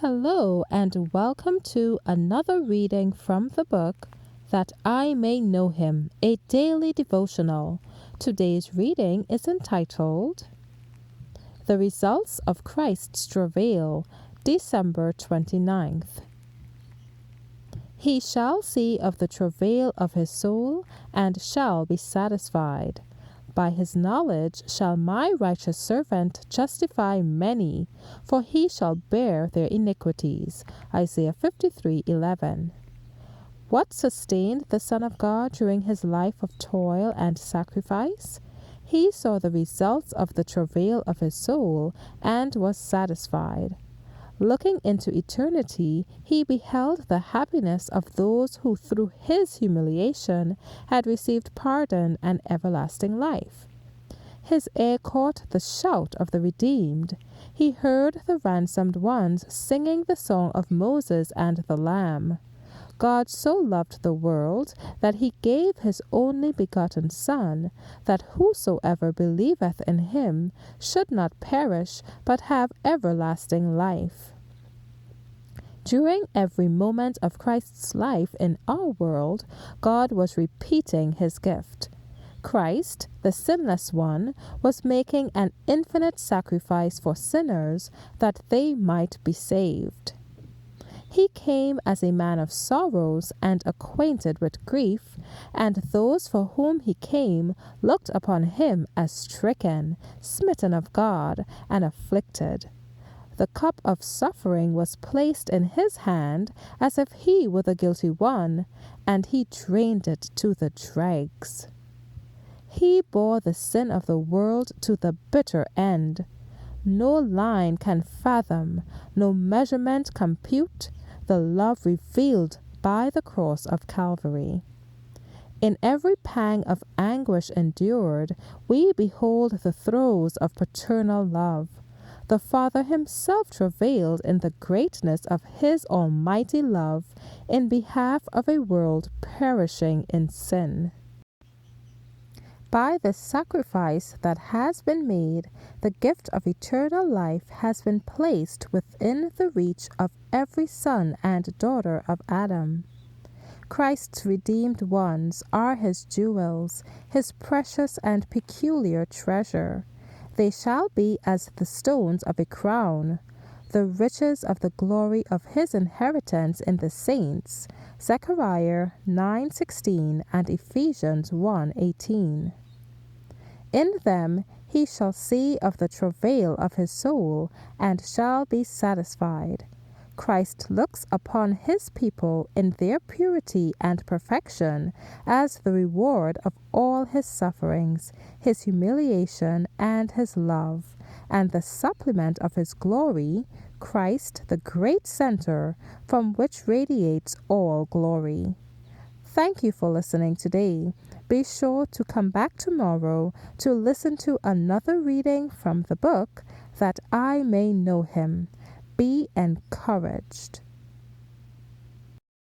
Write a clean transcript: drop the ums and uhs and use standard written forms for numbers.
Hello, and welcome to another reading from the book That I May Know Him, a daily devotional. Today's reading is entitled The Results of Christ's Travail, December 29th. He shall see of the travail of his soul, and shall be satisfied. By his knowledge shall my righteous servant justify many, for he shall bear their iniquities. Isaiah 53:11. What sustained the Son of God during his life of toil and sacrifice? He saw the results of the travail of his soul and was satisfied. Looking into eternity, he beheld the happiness of those who through his humiliation had received pardon and everlasting life. His ear caught the shout of the redeemed. He heard the ransomed ones singing the song of Moses and the Lamb. God so loved the world that he gave his only begotten Son, that whosoever believeth in him should not perish, but have everlasting life. During every moment of Christ's life in our world, God was repeating his gift. Christ, the sinless one, was making an infinite sacrifice for sinners that they might be saved. He came as a man of sorrows and acquainted with grief, and those for whom he came looked upon him as stricken, smitten of God, and afflicted. The cup of suffering was placed in his hand as if he were the guilty one, and he drained it to the dregs. He bore the sin of the world to the bitter end. No line can fathom, no measurement compute the love revealed by the cross of Calvary. In every pang of anguish endured, we behold the throes of paternal love. The Father himself travailed in the greatness of his almighty love in behalf of a world perishing in sin. By the sacrifice that has been made, the gift of eternal life has been placed within the reach of every son and daughter of Adam. Christ's redeemed ones are his jewels, his precious and peculiar treasure. They shall be as the stones of a crown, the riches of the glory of his inheritance in the saints. Zechariah 9:16 and Ephesians 1:18. In them he shall see of the travail of his soul, and shall be satisfied. Christ looks upon his people in their purity and perfection as the reward of all his sufferings, his humiliation, and his love, and the supplement of his glory, Christ the great center from which radiates all glory. Thank you for listening today. Be sure to come back tomorrow to listen to another reading from the book That I May Know Him. Be encouraged.